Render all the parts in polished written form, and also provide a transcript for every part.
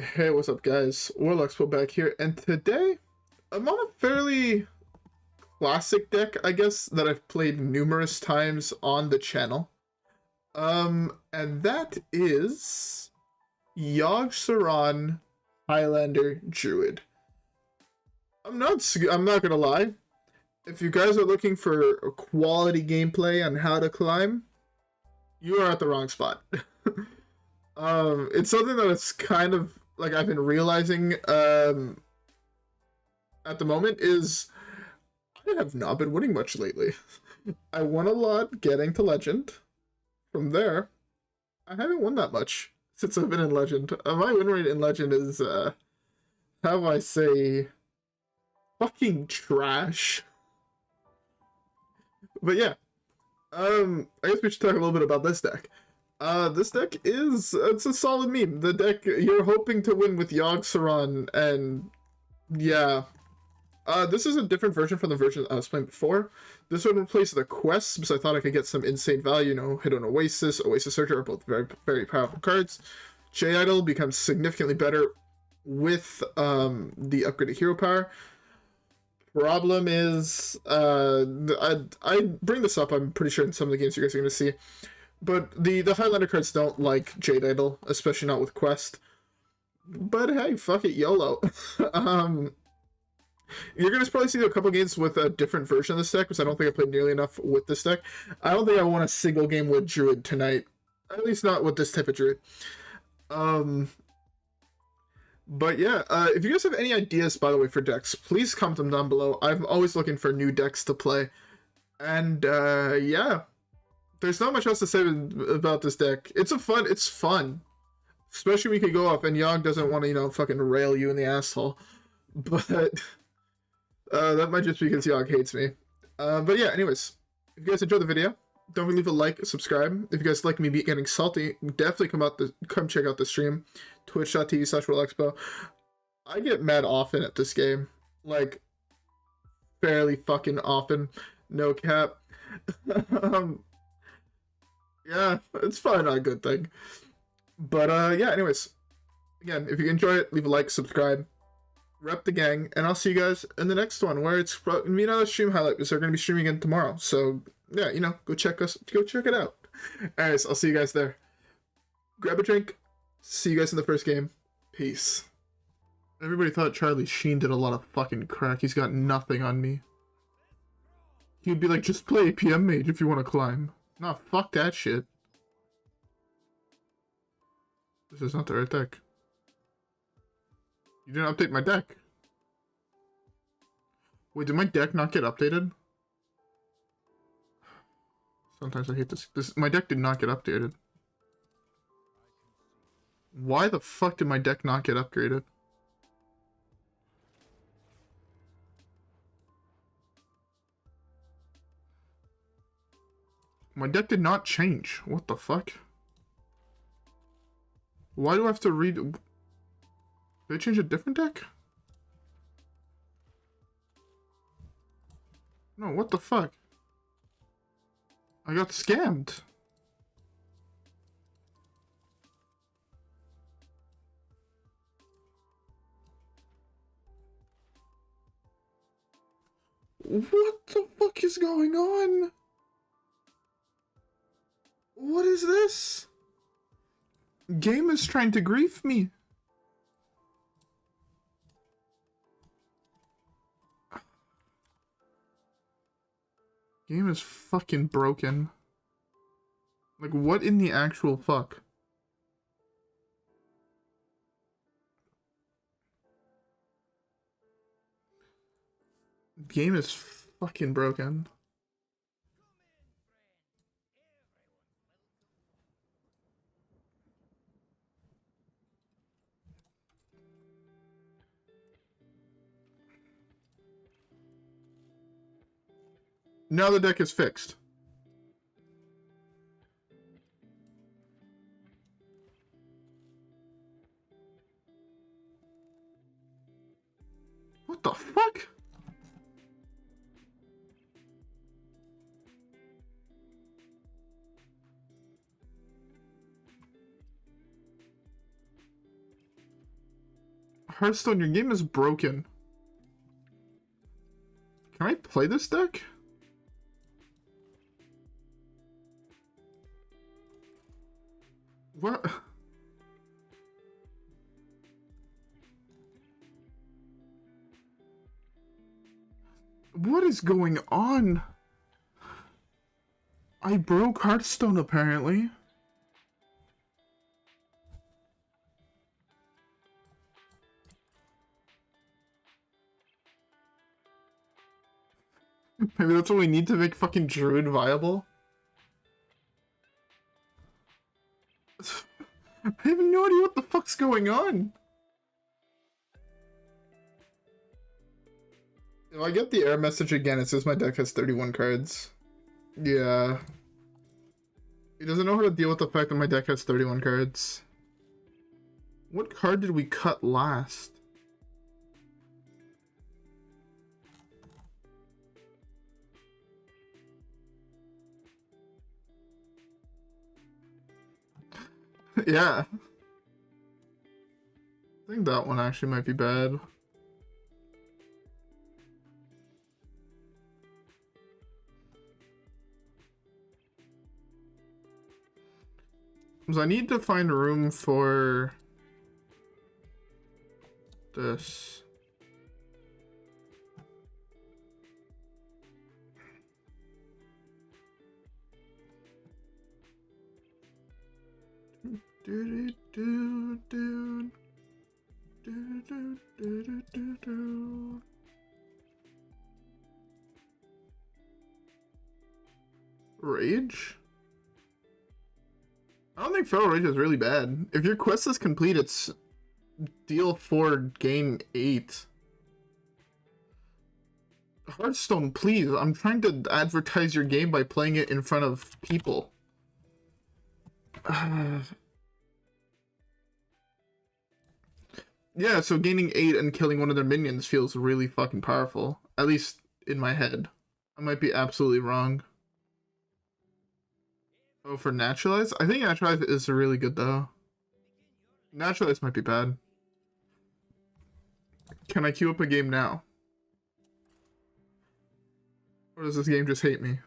Hey, what's up, guys? WhirlXbow back here, and today I'm on a fairly classic deck, I guess, that I've played numerous times on the channel. And that is Yogg-Saron Highlander Druid. I'm not gonna lie. If you guys are looking for a quality gameplay on how to climb, you are at the wrong spot. It's something that it's kind of like I've been realizing at the moment is I have not been winning much lately. I won a lot getting to Legend. From there, I haven't won that much since I've been in Legend. My win rate in Legend is how do I say, fucking trash. But yeah, I guess we should talk a little bit about this deck. This deck it's a solid meme. The deck you're hoping to win with Yogg-Saron, and yeah. This is a different version from the version I was playing before. This one replaced the quests because I thought I could get some insane value, you know, hit on Oasis Surger are both very, very powerful cards. Jade Idol becomes significantly better with the upgraded hero power. Problem is, I bring this up, I'm pretty sure in some of the games you guys are going to see, but the Highlander cards don't like Jade Idol, especially not with Quest. But hey, fuck it, YOLO. You're going to probably see a couple games with a different version of this deck, because I don't think I played nearly enough with this deck. I don't think I won a single game with Druid tonight. At least not with this type of Druid. But yeah, if you guys have any ideas, by the way, for decks, please comment them down below. I'm always looking for new decks to play. And yeah, there's not much else to say about this deck. It's fun. Especially when you can go up and Yogg doesn't want to, you know, fucking rail you in the asshole. But that might just be because Yogg hates me. But yeah, anyways, if you guys enjoyed the video, don't forget to leave a like, subscribe. If you guys like me getting salty, definitely come check out the stream. Twitch.tv/WhirlXbow. I get mad often at this game. Like, fairly fucking often. No cap. Yeah, it's probably not a good thing. But yeah, anyways. Again, if you enjoy it, leave a like, subscribe. Rep the gang, and I'll see you guys in the next one, where it's another stream highlight, because they're going to be streaming again tomorrow. So yeah, you know, go check it out. Anyways, I'll see you guys there. Grab a drink. See you guys in the first game. Peace. Everybody thought Charlie Sheen did a lot of fucking crack. He's got nothing on me. He'd be like, just play PM Mage if you want to climb. Nah, fuck that shit. This is not the right deck. You didn't update my deck. Wait, did my deck not get updated? Sometimes I hate this. My deck did not get updated. Why the fuck did my deck not get upgraded? My deck did not change. What the fuck? Why do I have to read... Did they change a different deck? No, what the fuck? I got scammed. What the fuck is going on? What is this? Game is trying to grief me. Game is fucking broken. Like, what in the actual fuck? Game is fucking broken. Now the deck is fixed. What the fuck? Hearthstone, your game is broken. Can I play this deck? What? What is going on? I broke Hearthstone apparently. Maybe that's what we need to make fucking Druid viable. I have no idea what the fuck's going on. If I get the error message again, it says my deck has 31 cards. Yeah. He doesn't know how to deal with the fact that my deck has 31 cards. What card did we cut last? Yeah. I think that one actually might be bad. Because I need to find room for this. Rage? I don't think Feral Rage is really bad. If your quest is complete, it's deal 4, game 8. Hearthstone, please. I'm trying to advertise your game by playing it in front of people. Yeah, so gaining 8 and killing one of their minions feels really fucking powerful. At least in my head. I might be absolutely wrong. Oh, for Naturalize? I think Naturalize is really good, though. Naturalize might be bad. Can I queue up a game now? Or does this game just hate me?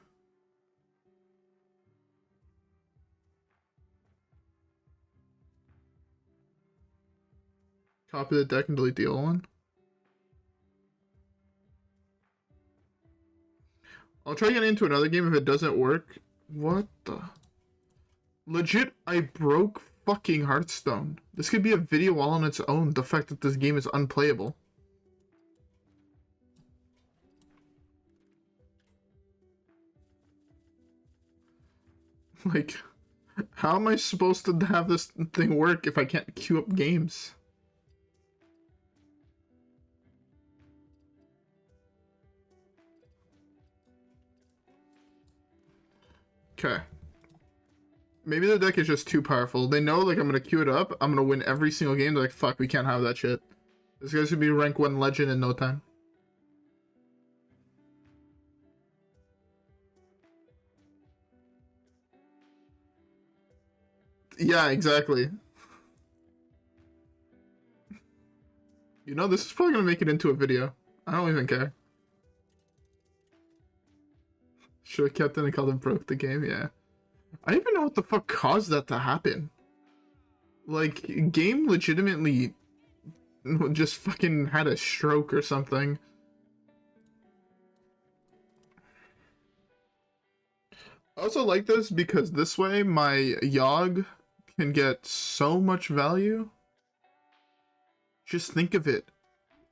Copy the deck and delete the old one? I'll try getting into another game if it doesn't work. What the... Legit, I broke fucking Hearthstone. This could be a video all on its own, the fact that this game is unplayable. Like, how am I supposed to have this thing work if I can't queue up games? Okay. Maybe the deck is just too powerful. They know, like, I'm gonna queue it up, I'm gonna win every single game, they're like, fuck, we can't have that shit. This guy's gonna be rank 1 legend in no time. Yeah, exactly. You know, this is probably gonna make it into a video. I don't even care. Should have kept it and called it broke the game, yeah. I don't even know what the fuck caused that to happen. Like, game legitimately just fucking had a stroke or something. I also like this because this way my Yogg can get so much value. Just think of it.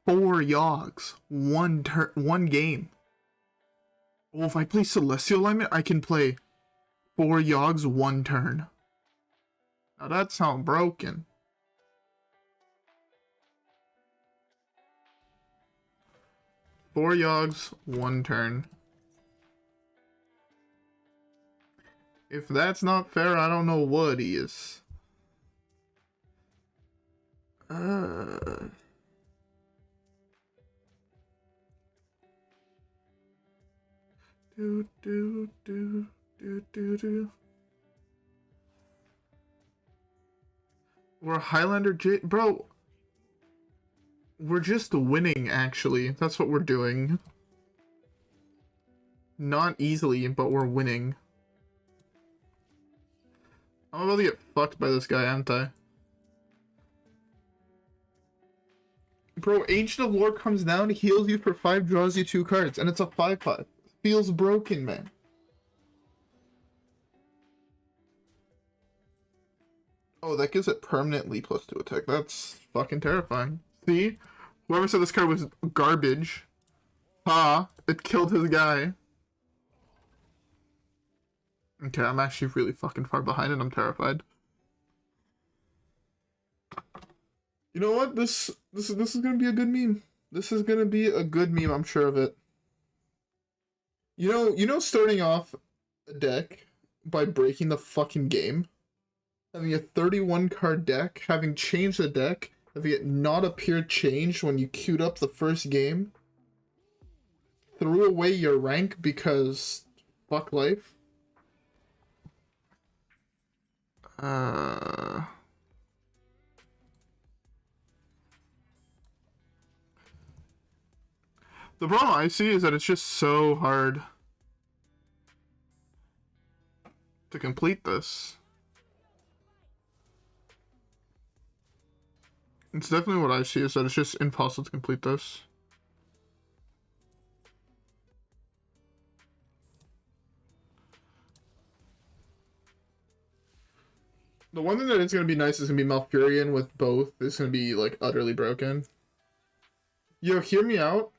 4 Yoggs. One game. Oh, if I play Celestial Alignment, I can play 4 Yoggs 1 turn. Now that sounds broken. Four Yoggs, 1 turn. If that's not fair, I don't know what is. We're Highlander Jade, bro. We're just winning, actually. That's what we're doing. Not easily, but we're winning. I'm about to get fucked by this guy, aren't I? Bro, Ancient of Lore comes down, heals you for 5, draws you 2 cards, and it's a 5/5. Feels broken, man. Oh, that gives it permanently +2 attack. That's fucking terrifying. See? Whoever said this card was garbage. Ha! It killed his guy. Okay, I'm actually really fucking far behind and I'm terrified. You know what? This is gonna be a good meme. This is gonna be a good meme, I'm sure of it. You know starting off a deck by breaking the fucking game? Having a 31 card deck, having changed the deck, having it not appear changed when you queued up the first game, threw away your rank because fuck life. The problem I see is that it's just so hard to complete this. It's definitely what I see, is that it's just impossible to complete this. The one thing that is going to be nice is going to be Malfurion with both. It's going to be, like, utterly broken. Yo, hear me out.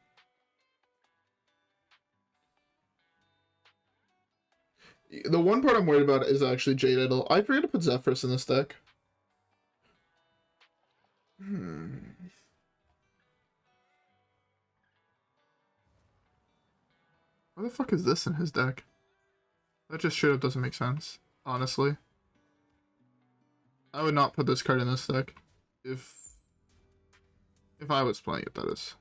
The one part I'm worried about is actually Jade Idol. I forget to put Zephrys in this deck. Why the fuck is this in his deck? That just straight up doesn't make sense, honestly. I would not put this card in this deck if I was playing it, that is.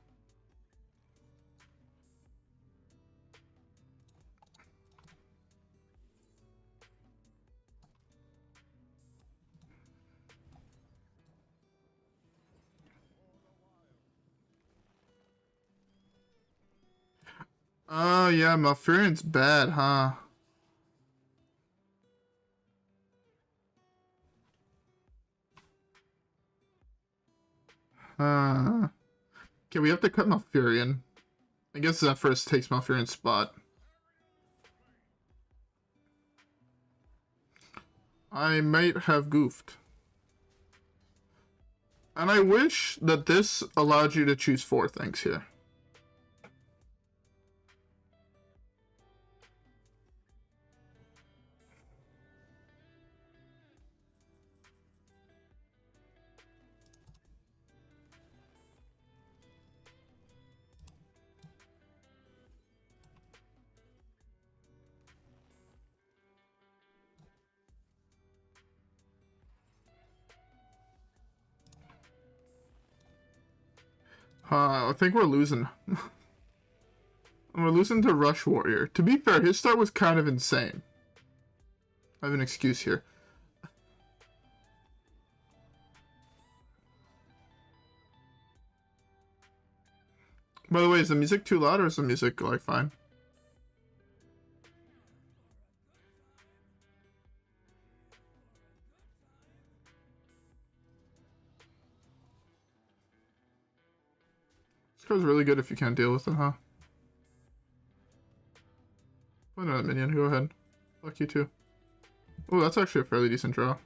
Oh yeah, Malfurion's bad, huh? Okay, we have to cut Malfurion. I guess Zephrys takes Malfurion's spot. I might have goofed. And I wish that this allowed you to choose 4 things here. I think we're losing. We're losing to Rush Warrior. To be fair, his start was kind of insane. I have an excuse here. By the way, is the music too loud or is the music, like, fine? This card's really good if you can't deal with it, huh? Play another minion, go ahead. Fuck you too. Oh, that's actually a fairly decent draw.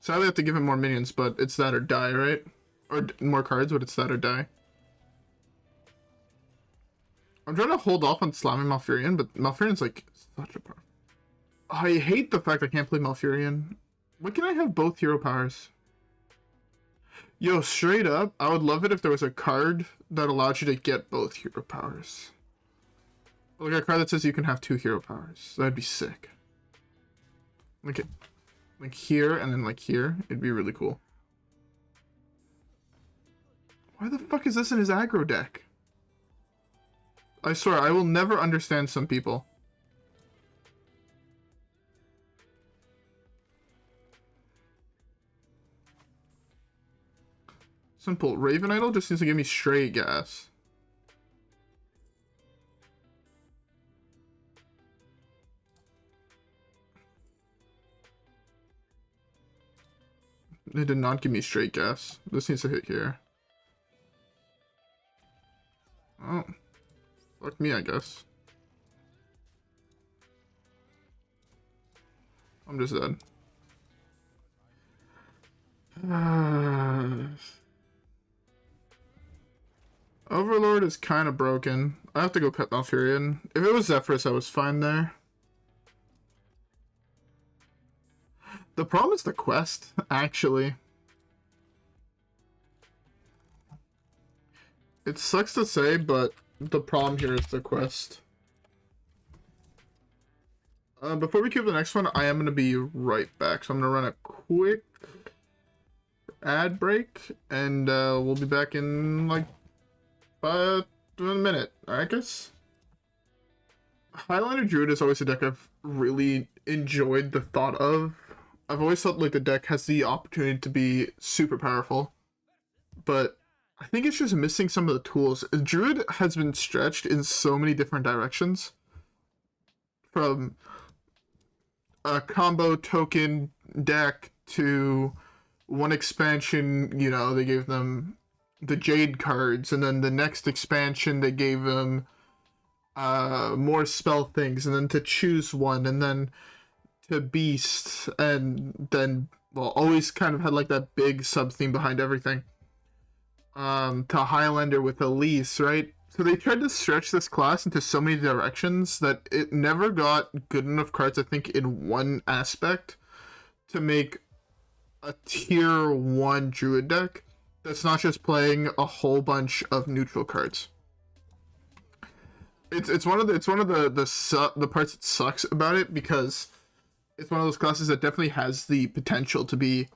Sadly, I have to give him more minions, but it's that or die, right? Or more cards, but it's that or die. I'm trying to hold off on slamming Malfurion, but Malfurion's like such a power. I hate the fact I can't play Malfurion. When can I have both hero powers? Yo, straight up, I would love it if there was a card that allowed you to get both hero powers. Like a card that says you can have 2 hero powers. That'd be sick. Like here and then like here. It'd be really cool. Why the fuck is this in his aggro deck? I swear, I will never understand some people. Simple. Raven Idol just needs to give me straight gas. It did not give me straight gas. This needs to hit here. Oh. Fuck me, I guess. I'm just dead. Overlord is kind of broken. I have to go pet Malfurion. If it was Zephrys, I was fine there. The problem is the quest, actually. It sucks to say, but the problem here is the quest. Before we queue the next one, I am going to be right back. So I'm going to run a quick ad break, and we'll be back in like a minute. Alright, guys? Highlander Druid is always a deck I've really enjoyed the thought of. I've always thought like the deck has the opportunity to be super powerful, but I think it's just missing some of the tools. Druid has been stretched in so many different directions, from a combo token deck to one expansion, you know, they gave them the Jade cards, and then the next expansion they gave them more spell things, and then to choose one, and then to Beast, and then, well, always kind of had like that big sub-theme behind everything. To Highlander with Elise, right? So they tried to stretch this class into so many directions that it never got good enough cards, I think, in one aspect to make a tier 1 Druid deck that's not just playing a whole bunch of neutral cards. It's one of the parts that sucks about it, because it's one of those classes that definitely has the potential to be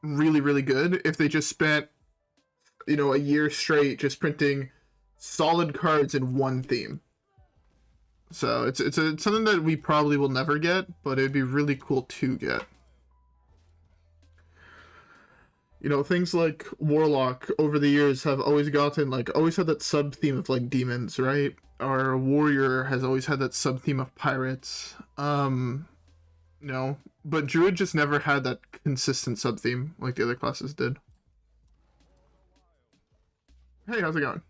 really, really good if they just spent, you know, a year straight just printing solid cards in one theme. So it's something that we probably will never get, but it'd be really cool to get. You know, things like Warlock over the years have always gotten, like, always had that sub-theme of, like, demons, right? Or Warrior has always had that sub-theme of pirates. No, but Druid just never had that consistent sub-theme like the other classes did. Hey, how's it going?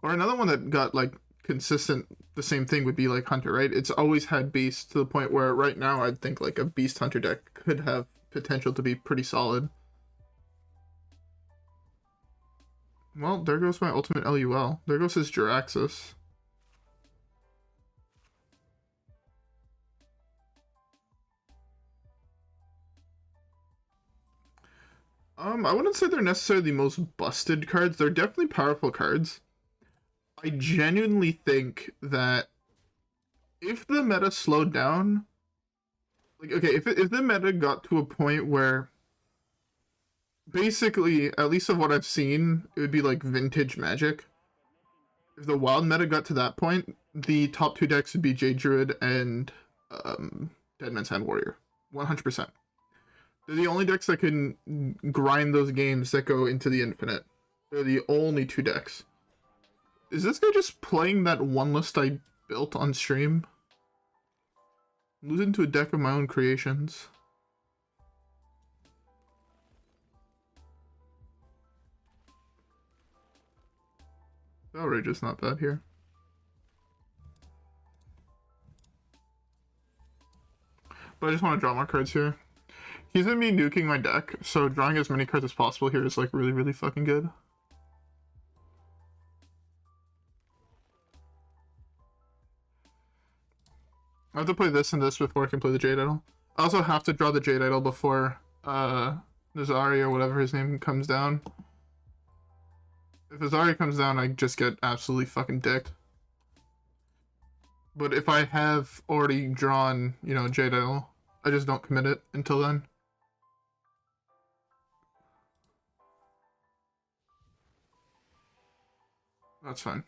Or another one that got, like, consistent, the same thing would be, like, Hunter, right? It's always had Beast, to the point where right now I'd think, like, a Beast Hunter deck could have potential to be pretty solid. Well, there goes my ultimate LUL. There goes his Jiraxis. I wouldn't say they're necessarily the most busted cards. They're definitely powerful cards. I genuinely think that if the meta slowed down, like, okay, if the meta got to a point where basically, at least of what I've seen, it would be like vintage Magic. If the wild meta got to that point, the top 2 decks would be Jade Druid and Dead Man's Hand Warrior. 100%. They're the only decks that can grind those games that go into the infinite. They're the only 2 decks. Is this guy just playing that one list I built on stream? I'm losing to a deck of my own creations. Outrage is not bad here. But I just want to draw more cards here. He's gonna be nuking my deck, so drawing as many cards as possible here is like really, really fucking good. I have to play this and this before I can play the Jade Idol. I also have to draw the Jade Idol before Nazari or whatever his name comes down. If Nazari comes down, I just get absolutely fucking dicked. But if I have already drawn, you know, Jade Idol, I just don't commit it until then. That's fine.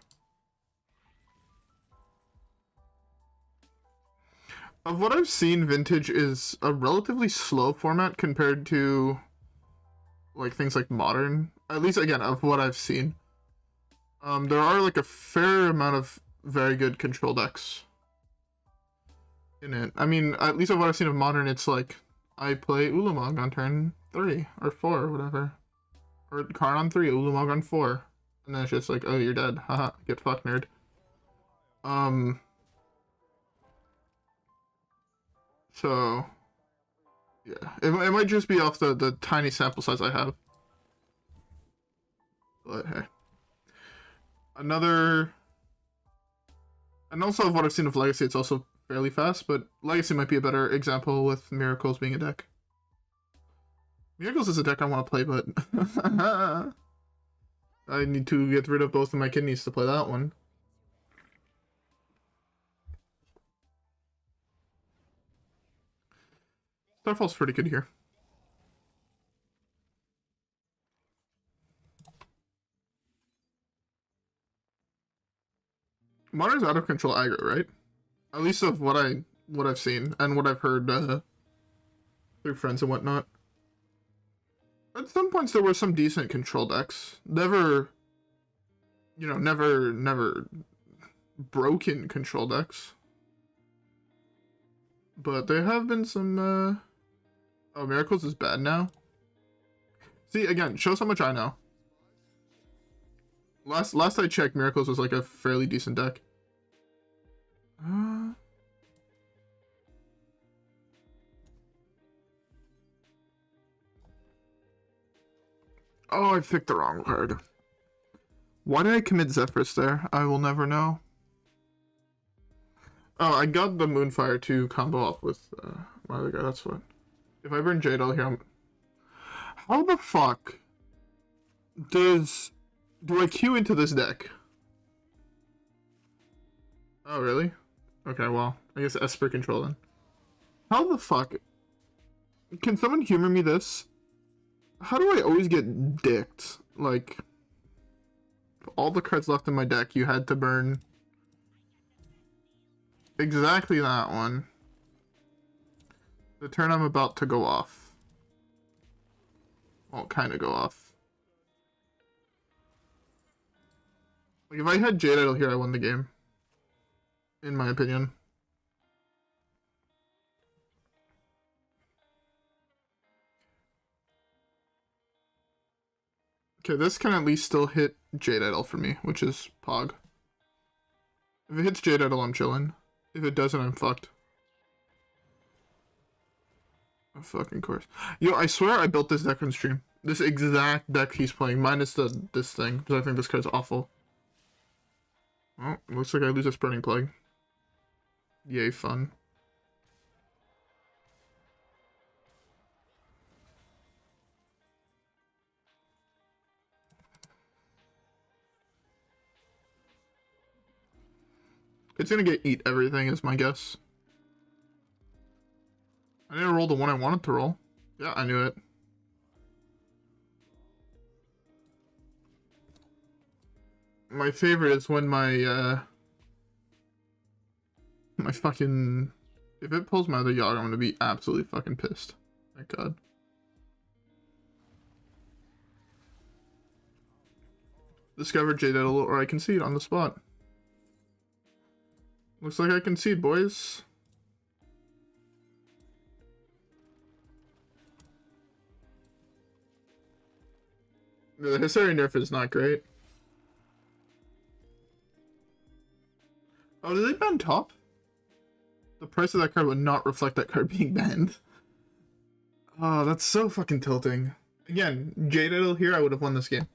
Of what I've seen, Vintage is a relatively slow format compared to like things like Modern, at least again of what I've seen. There are like a fair amount of very good control decks in it. I mean, at least of what I've seen of Modern, it's like I play Ulamog on turn 3 or 4 or whatever, or Karn on 3, Ulamog on 4, and then it's just like, oh, you're dead, haha, get fucked, nerd. So yeah, it might just be off the tiny sample size I have, but hey. Another, and also of what I've seen of Legacy, it's also fairly fast, but Legacy might be a better example with Miracles being a deck. Miracles is a deck I want to play, but I need to get rid of both of my kidneys to play that one. Starfall's pretty good here. Modern's out of control aggro, right? At least of what I've seen and what I've heard through friends and whatnot. At some points there were some decent control decks. Never, you know, never broken control decks. But there have been some oh, Miracles is bad now. See, again, shows how much I know. Last I checked, Miracles was like a fairly decent deck. Oh, I picked the wrong card. Why did I commit Zephrys there? I will never know. Oh, I got the Moonfire to combo off with my other guy, that's what. If I burn Jade Idol here, how the fuck do I queue into this deck? Oh, really? Okay, well, I guess Esper control then. How the fuck? Can someone humor me this? How do I always get dicked? Like, all the cards left in my deck, you had to burn exactly that one. The turn I'm about to go off. Well, kind of go off. Like, if I had Jade Idol here, I won the game. In my opinion. Okay, this can at least still hit Jade Idol for me, which is Pog. If it hits Jade Idol, I'm chilling. If it doesn't, I'm fucked. Of fucking course. Yo, I swear I built this deck on stream. This exact deck he's playing, minus this thing, because I think this card's awful. Well, looks like I lose a Spreading Plague. Yay, fun. It's gonna eat everything, is my guess. I didn't roll the one I wanted to roll. Yeah, I knew it. My favorite is when my my fucking... If it pulls my other Yogg, I'm gonna be absolutely fucking pissed. Thank God. Discover Jade Idol, or I concede on the spot. Looks like I concede, boys. The Hyseri nerf is not great. Oh, did they ban top? The price of that card would not reflect that card being banned. Oh, that's so fucking tilting. Again, Jade Idol here, I would have won this game.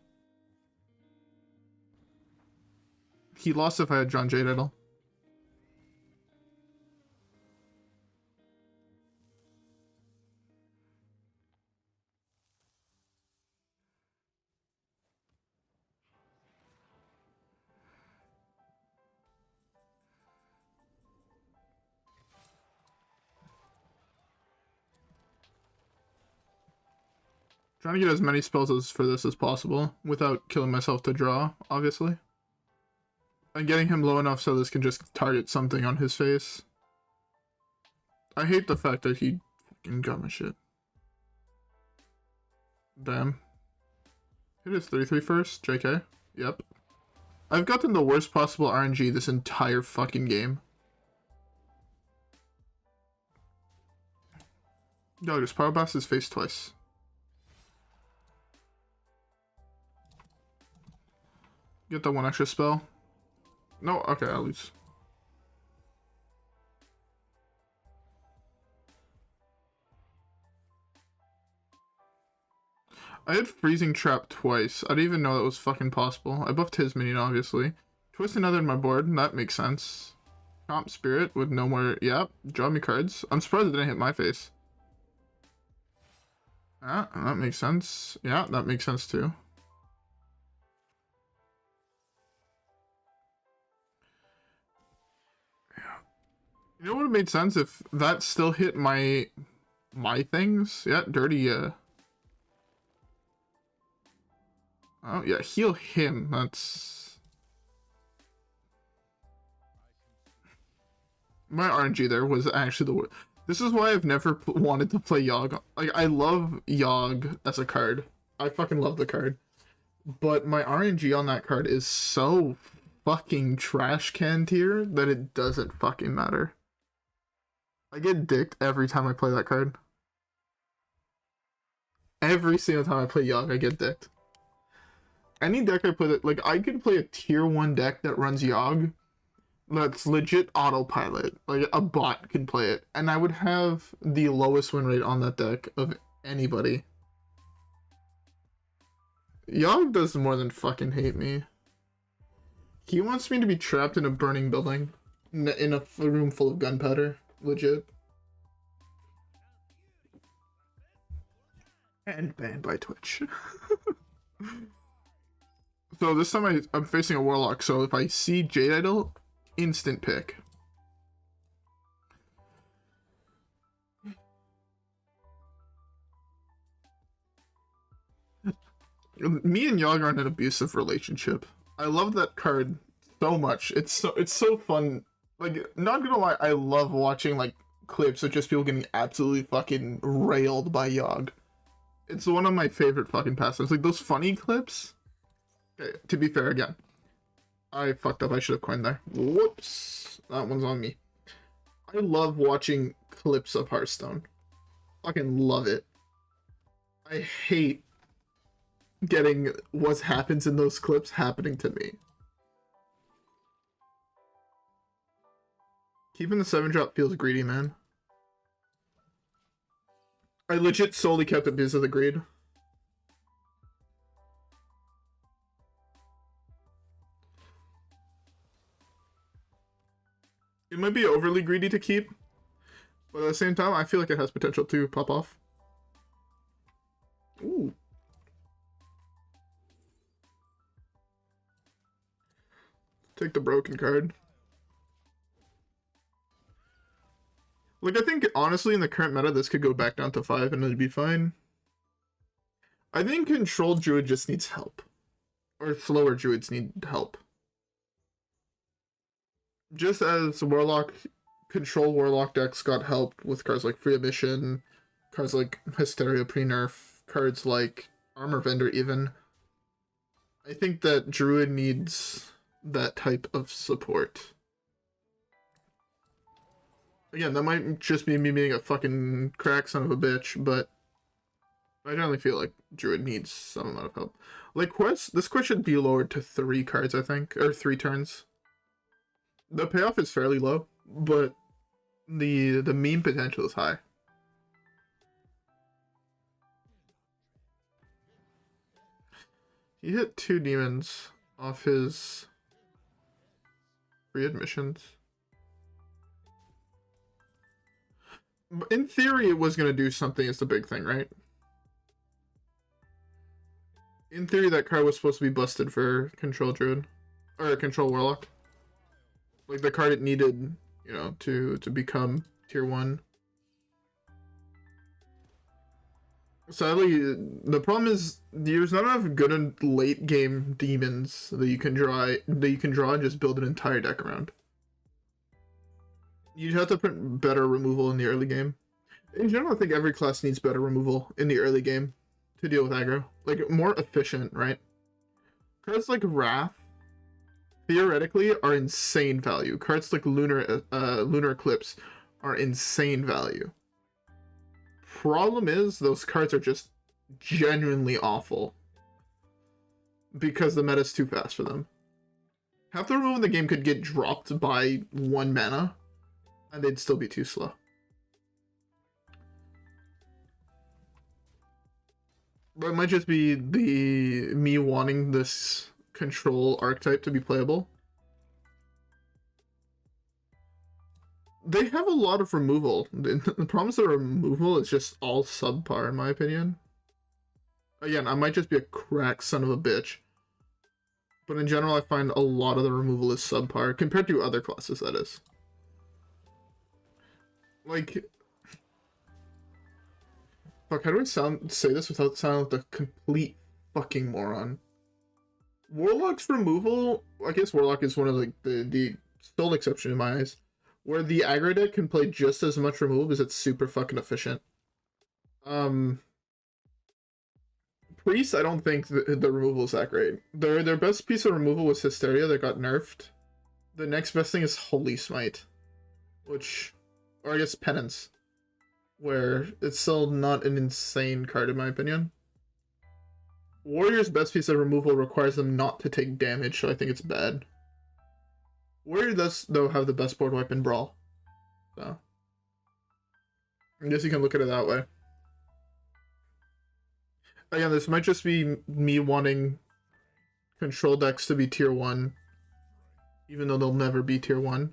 He lost if I had drawn Jade Idol. Trying to get as many spells for this as possible without killing myself to draw, obviously. And getting him low enough so this can just target something on his face. I hate the fact that he fucking got my shit. Damn. It is 33 first, JK. Yep. I've gotten the worst possible RNG this entire fucking game. Yo, just power blast his face twice. Get that one extra spell. No, okay, I'll lose. I had Freezing Trap twice. I didn't even know that was fucking possible. I buffed his minion, obviously. Twist another in my board. That makes sense. Comp Spirit with no more... Yep, draw me cards. I'm surprised it didn't hit my face. Ah, that makes sense. Yeah, that makes sense too. You know what would have made sense if that still hit my things? Yeah, dirty, oh, yeah, heal him. That's... My RNG there was actually the worst. This is why I've never wanted to play Yogg. Like, I love Yogg as a card. I fucking love the card. But my RNG on that card is so fucking trash can tier that it doesn't fucking matter. I get dicked every time I play that card. Every single time I play Yogg, I get dicked. Any deck I play that, like, I could play a tier 1 deck that runs Yogg that's legit autopilot. Like, a bot can play it, and I would have the lowest win rate on that deck of anybody. Yogg does more than fucking hate me. He wants me to be trapped in a burning building in a room full of gunpowder. Legit. And banned by Twitch. So this time I'm facing a Warlock, so if I see Jade Idol, instant pick. Me and Yogg are in an abusive relationship. I love that card so much. It's so fun. Like, not gonna lie, I love watching, like, clips of just people getting absolutely fucking railed by Yogg. It's one of my favorite fucking pastimes. Like, those funny clips. Okay, to be fair, again, I fucked up. I should have coined there. Whoops. That one's on me. I love watching clips of Hearthstone. Fucking love it. I hate getting what happens in those clips happening to me. Keeping the 7-drop feels greedy, man. I legit solely kept it because of the greed. It might be overly greedy to keep, but at the same time, I feel like it has potential to pop off. Ooh. Take the broken card. Like, I think, honestly, in the current meta, this could go back down to 5 and it'd be fine. I think Control Druid just needs help. Or slower Druids need help. Just as Control Warlock decks got help with cards like Free Emission, cards like Hysteria Pre-Nerf, cards like Armor Vendor even. I think that Druid needs that type of support. Again, that might just be me being a fucking crack son of a bitch, but I generally feel like Druid needs some amount of help. Like, this quest should be lowered to 3 cards, I think, or 3 turns. The payoff is fairly low, but the meme potential is high. He hit 2 demons off his free admissions. In theory, it was going to do something is the big thing, right? In theory, that card was supposed to be busted for Control Druid. Or Control Warlock. Like, the card it needed, you know, to become tier 1. Sadly, the problem is there's not enough good and late game demons that you can draw and just build an entire deck around. You'd have to put better removal in the early game. In general, I think every class needs better removal in the early game. to deal with aggro. Like, more efficient, right? Cards like Wrath, theoretically, are insane value. Cards like Lunar Eclipse are insane value. Problem is, those cards are just genuinely awful. Because the meta's too fast for them. Half the removal in the game could get dropped by 1 mana, and they'd still be too slow. But it might just be me wanting this control archetype to be playable. They have a lot of removal. The problem is the removal is just all subpar, in my opinion. Again, I might just be a crack son of a bitch. But in general, I find a lot of the removal is subpar, compared to other classes, that is. Like... Fuck, how do I say this without sounding like a complete fucking moron? Warlock's removal... I guess Warlock is one of the sole exception in my eyes. Where the aggro deck can play just as much removal because it's super fucking efficient. Priest, I don't think the removal is that great. Their best piece of removal was Hysteria that got nerfed. The next best thing is Holy Smite. Which... Or I guess Penance. Where it's still not an insane card in my opinion. Warrior's best piece of removal requires them not to take damage, so I think it's bad. Warrior does, though, have the best board wipe in Brawl. So. I guess you can look at it that way. Again, this might just be me wanting control decks to be tier 1. Even though they'll never be tier 1.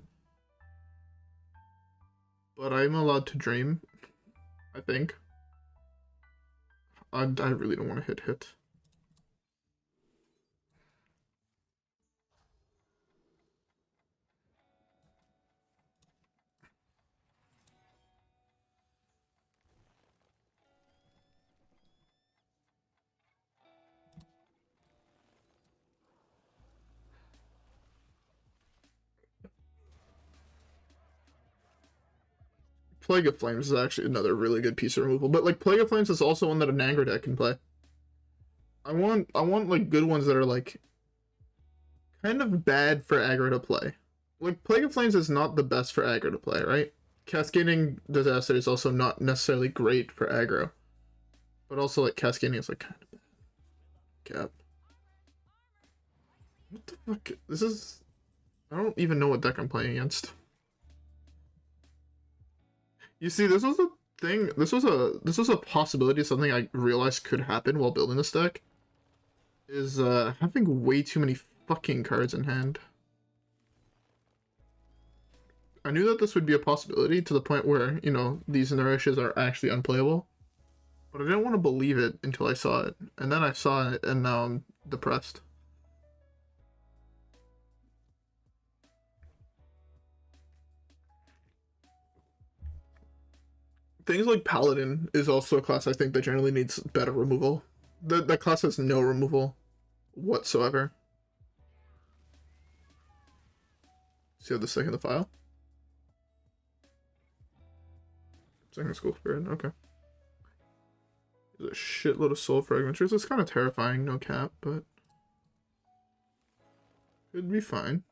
But I'm allowed to dream. I think. I really don't want to hit. Plague of Flames is actually another really good piece of removal, but like Plague of Flames is also one that an aggro deck can play. I want like good ones that are like kind of bad for aggro to play. Like Plague of Flames is not the best for aggro to play, right? Cascading Disaster is also not necessarily great for aggro, but also like Cascading is like kind of bad. Cap. What the fuck? This is... I don't even know what deck I'm playing against. You see, this was a thing. This was a possibility. Something I realized could happen while building this deck. Is having way too many fucking cards in hand. I knew that this would be a possibility to the point where, you know, these Nourishes are actually unplayable. But I didn't want to believe it until I saw it. And then I saw it, and now I'm depressed. Things like Paladin is also a class I think that generally needs better removal. That class has no removal whatsoever. See how the second the file? Second School Spirit, okay. There's a shitload of soul fragmenters. It's kind of terrifying, no cap, but it'd be fine.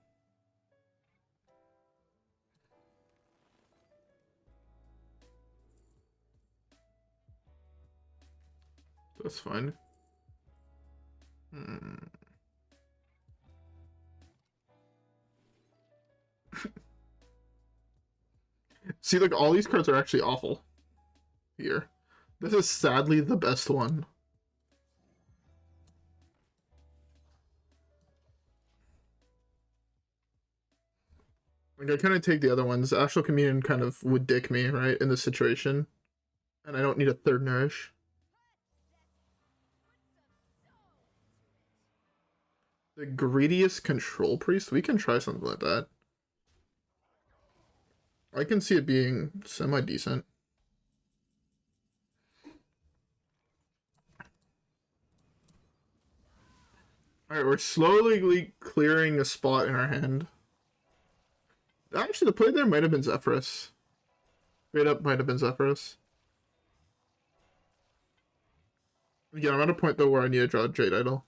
That's fine. See, like, all these cards are actually awful. Here. This is sadly the best one. Like, I kind of take the other ones. Astral Communion kind of would dick me, right, in this situation. And I don't need a third Nourish. The Greediest Control Priest? We can try something like that. I can see it being semi-decent. Alright, we're slowly clearing a spot in our hand. Actually, the play there might have been Zephrys. Straight up might have been Zephrys. Yeah, I'm at a point though where I need to draw Jade Idol.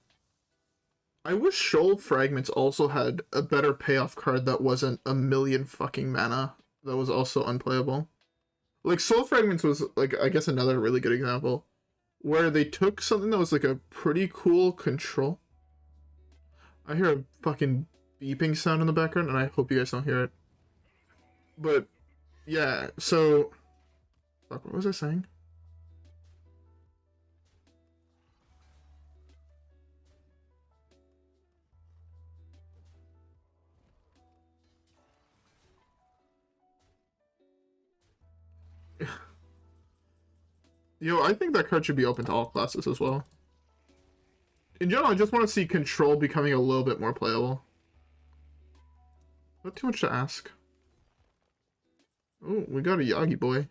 I wish Shoal Fragments also had a better payoff card that wasn't a million fucking mana. That was also unplayable. Like, Soul Fragments was, like, I guess another really good example. Where they took something that was, like, a pretty cool control. I hear a fucking beeping sound in the background, and I hope you guys don't hear it. But, yeah, so... Fuck, what was I saying? Yo, I think that card should be open to all classes as well. In general, I just want to see Control becoming a little bit more playable. Not too much to ask. Oh, we got a Yagi boy.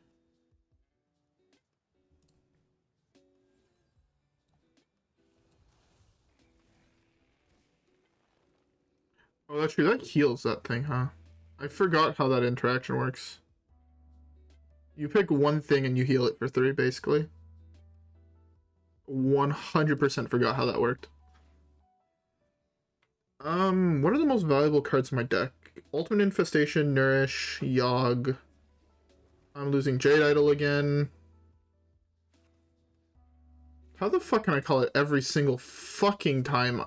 Oh, that's true. That heals that thing, huh? I forgot how that interaction works. You pick one thing and you heal it for 3, basically. 100% forgot how that worked. What are the most valuable cards in my deck? Ultimate Infestation, Nourish, Yogg. I'm losing Jade Idol again. How the fuck can I call it every single fucking time?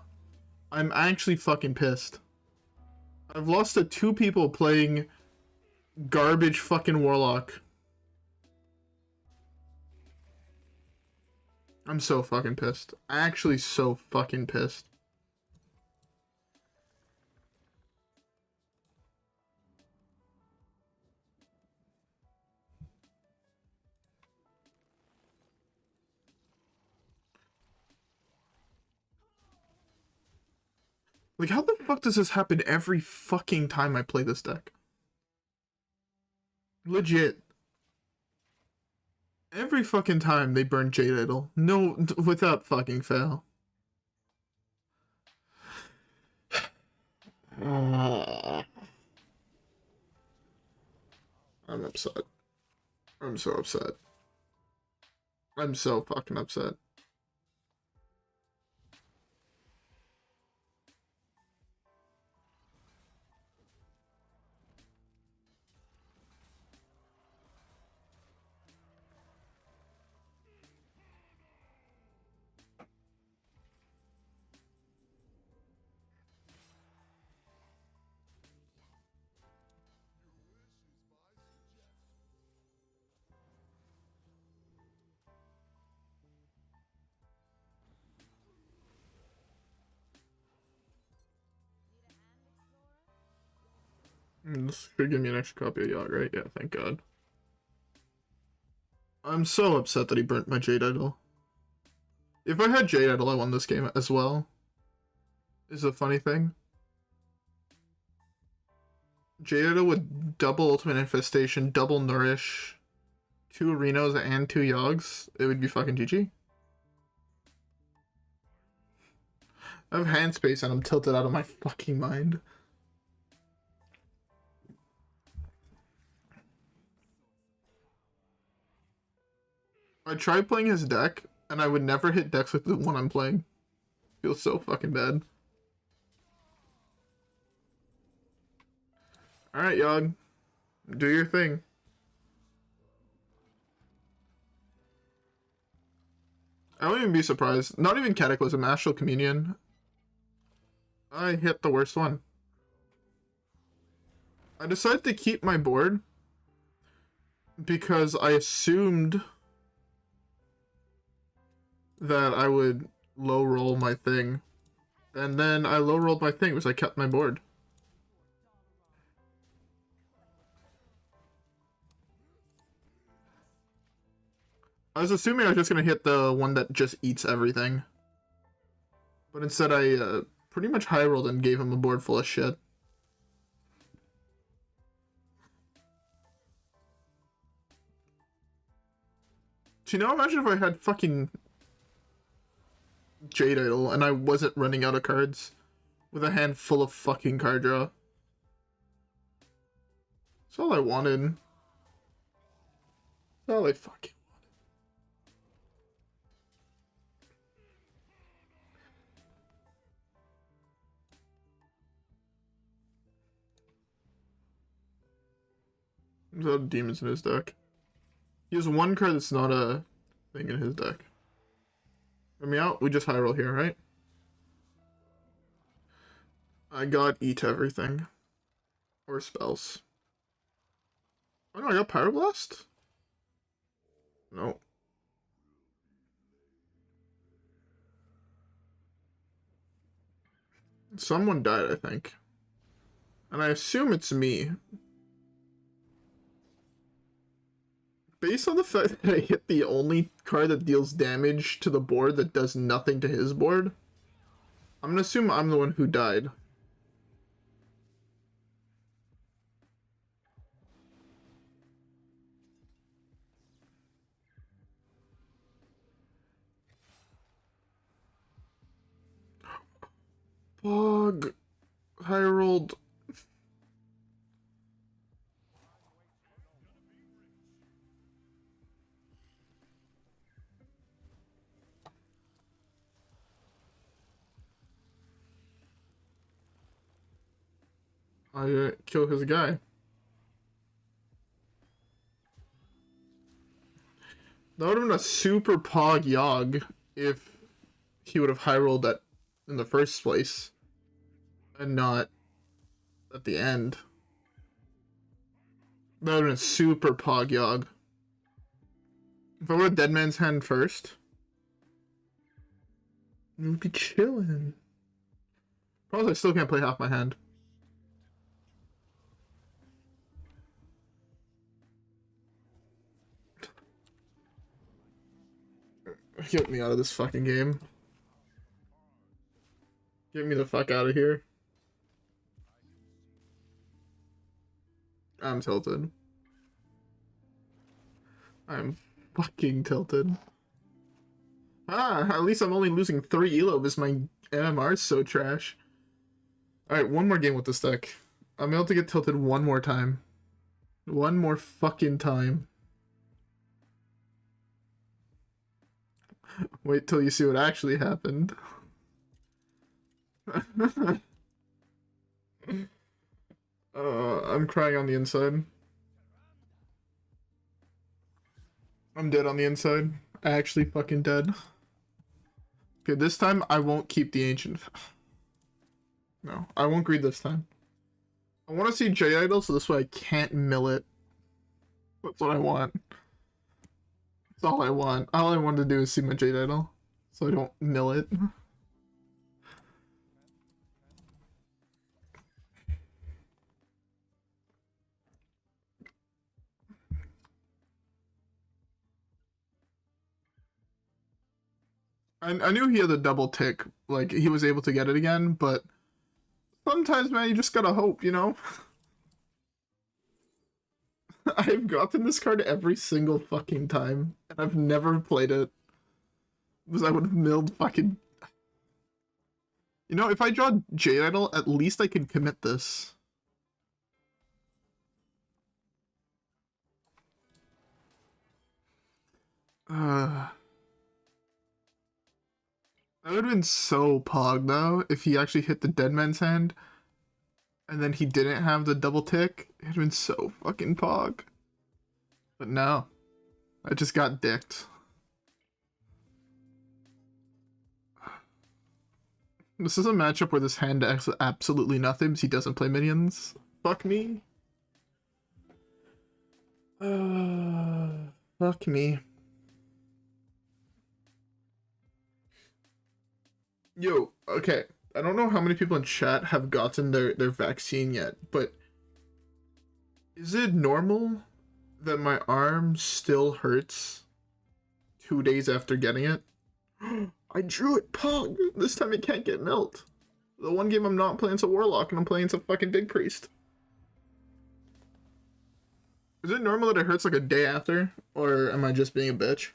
I'm actually fucking pissed. I've lost to 2 people playing garbage fucking Warlock. I'm so fucking pissed. Actually so fucking pissed. Like, how the fuck does this happen every fucking time I play this deck? Legit. Every fucking time they burn Jade Idol. No, without fucking fail. I'm upset. I'm so upset. I'm so fucking upset. This should give me an extra copy of Yogg, right? Yeah, thank God. I'm so upset that he burnt my Jade Idol. If I had Jade Idol, I won this game as well. Is a funny thing. Jade Idol with double Ultimate Infestation, double Nourish, 2 Renos and 2 Yoggs. It would be fucking GG. I have hand space and I'm tilted out of my fucking mind. I tried playing his deck, and I would never hit decks like the one I'm playing. Feels so fucking bad. Alright, Yogg. Do your thing. I wouldn't even be surprised. Not even Cataclysm, Astral Communion. I hit the worst one. I decided to keep my board because I assumed that I would low roll my thing. And then I low rolled my thing because I kept my board. I was assuming I was just going to hit the one that just eats everything. But instead I pretty much high rolled and gave him a board full of shit. So, you know, imagine if I had fucking Jade Idol and I wasn't running out of cards with a hand full of fucking card draw. That's all I wanted. That's all I fucking wanted. There's a lot of demons in his deck. He has one card that's not a thing in his deck. Hear me out? We just high roll here, right? I got eat everything. Or spells. Oh no, I got Pyroblast? No. Someone died, I think. And I assume it's me. Based on the fact that I hit the only card that deals damage to the board that does nothing to his board, I'm gonna assume I'm the one who died. Fog. High rolled. I kill his guy. That would have been a super pog Yogg if he would have high rolled that in the first place and not at the end. That would have been super pog Yogg. If I would have Dead Man's Hand first, it would be chilling. Probably I still can't play half my hand. Get me out of this fucking game. Get me the fuck out of here. I'm tilted. I'm fucking tilted. Ah, at least I'm only losing 3 elo because my MMR is so trash. Alright, one more game with this deck. I'm able to get tilted one more time. One more fucking time. Wait till you see what actually happened. I'm crying on the inside. I'm dead on the inside. Actually fucking dead. Okay, this time I won't keep the ancient. No, I won't greed this time. I want to see Jade Idol so this way I can't mill it. That's what I want. That's all I want. All I want to do is see my Jade Idol so I don't mill it. I knew he had a double tick, like he was able to get it again, but sometimes, man, you just gotta hope, you know? I've gotten this card every single fucking time, and I've never played it. Because I would have milled fucking... You know, if I draw Jade Idol, at least I can commit this. That would have been so pog, though, if he actually hit the Dead Man's Hand, and then he didn't have the double tick. It would have been so fucking pog. But no. I just got dicked. This is a matchup where this hand does absolutely nothing because he doesn't play minions. Fuck me. Fuck me. Yo, okay. I don't know how many people in chat have gotten their vaccine yet, but is it normal that my arm still hurts 2 days after getting it? I drew it, pog! This time it can't get milled. The one game I'm not playing is a Warlock and I'm playing some fucking Big Priest. Is it normal that it hurts like a day after? Or am I just being a bitch?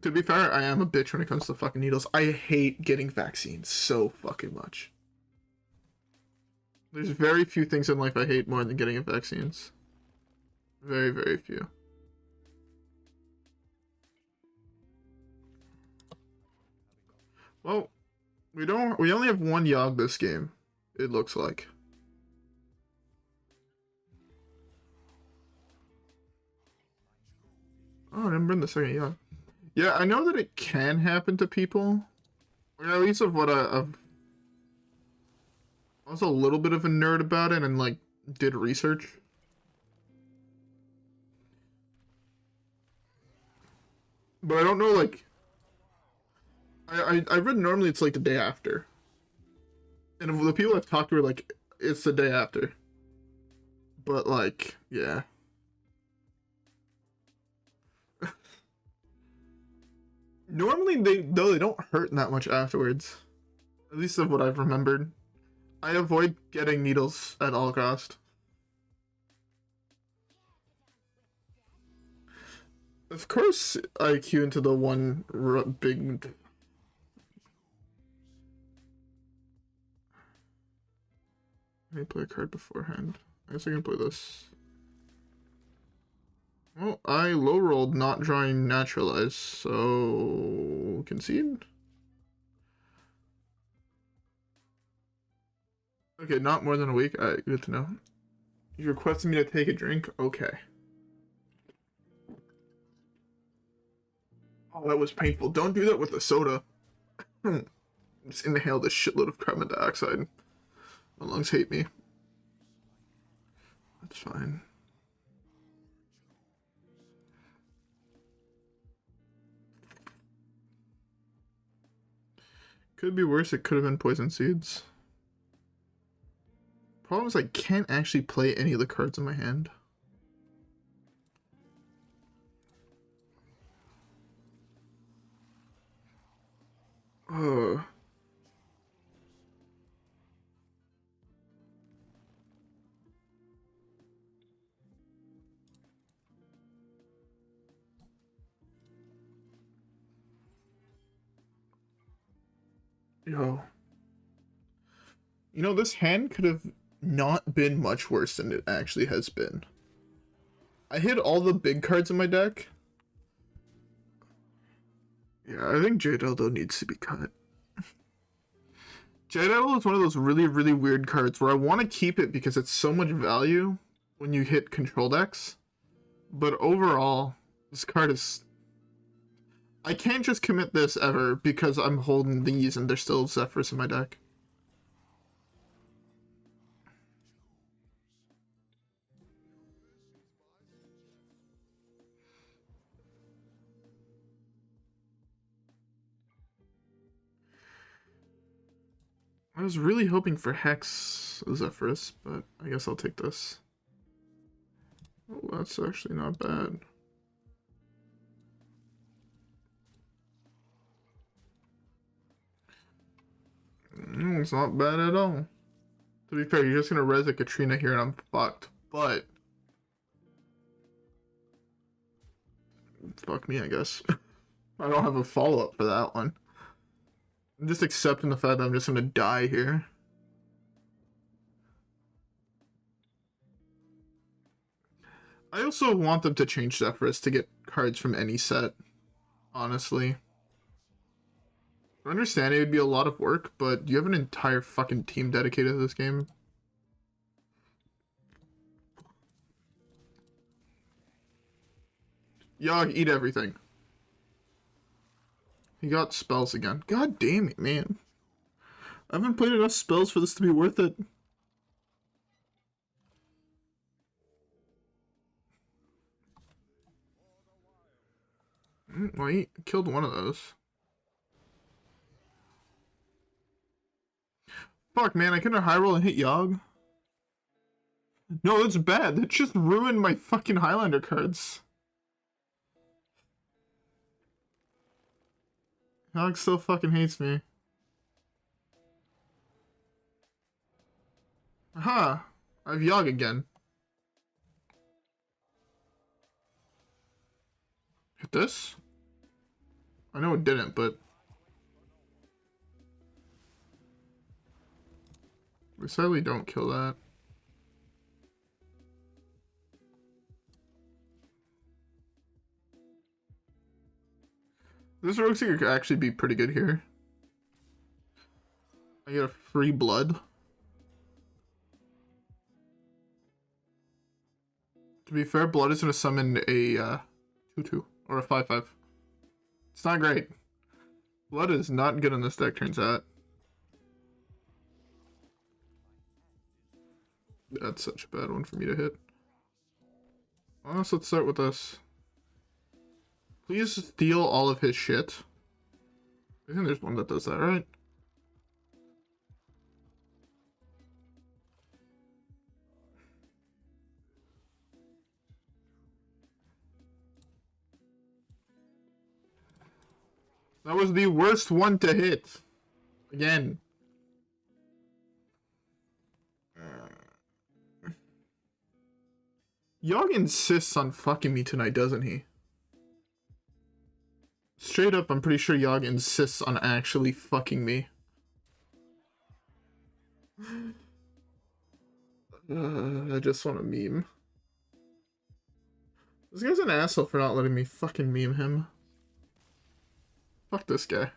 To be fair, I am a bitch when it comes to fucking needles. I hate getting vaccines so fucking much. There's very few things in life I hate more than getting vaccines. Very, very few. Well, we only have one Yogg this game, it looks like. I didn't burn the second Yogg. Yeah, I know that it can happen to people. Or at least of what I was a little bit of a nerd about it and like did research. But I don't know, like I read normally it's like the day after. And the people I've talked to are like, it's the day after. But like, yeah. Normally they don't hurt that much afterwards. At least of what I've remembered. I avoid getting needles at all cost. Of course I queue into the one big... I play a card beforehand. I guess I can play this. Well, I low rolled not drawing Naturalize, so concede. Okay, not more than a week. Alright, good to know. You requested me to take a drink? Okay. Oh, that was painful. Don't do that with the soda. Just inhaled a shitload of carbon dioxide. My lungs hate me. That's fine. Could be worse. It could have been poison seeds. Problem is I can't actually play any of the cards in my hand. Ugh. Yo. You know, this hand could have not been much worse than it actually has been. I hit all the big cards in my deck. Yeah, I think Jade Idol needs to be cut. Jade Idol is one of those really, really weird cards where I want to keep it because it's so much value when you hit control decks. But overall, this card is... I can't just commit this ever because I'm holding these and there's still Zephrys in my deck. I was really hoping for Hex Zephrys, but I guess I'll take this. Oh, that's actually not bad. It's not bad at all. To be fair, you're just gonna res a Katrina here and I'm fucked, but... Fuck me, I guess. I don't have a follow-up for that one. I'm just accepting the fact that I'm just gonna die here. I also want them to change Zephrys to get cards from any set, honestly. I understand it would be a lot of work, but you have an entire fucking team dedicated to this game. Yogg, eat everything. He got spells again. God damn it, man. I haven't played enough spells for this to be worth it. Well, he killed one of those. Fuck, man, I couldn't high roll and hit Yogg. No, that's bad. That just ruined my fucking Highlander cards. Yogg still fucking hates me. Aha! I have Yogg again. Hit this? I know it didn't, but... We sadly don't kill that. This Rogue Seeker could actually be pretty good here. I get a free blood. To be fair, blood is going to summon a 2/2. Or a 5/5. It's not great. Blood is not good in this deck, turns out. That's such a bad one for me to hit. Well, so let's start with this. Please steal all of his shit. I think there's one that does that, right? That was the worst one to hit. Again. Yogg insists on fucking me tonight, doesn't he? Straight up, I'm pretty sure Yogg insists on actually fucking me. I just want to meme. This guy's an asshole for not letting me fucking meme him. Fuck this guy.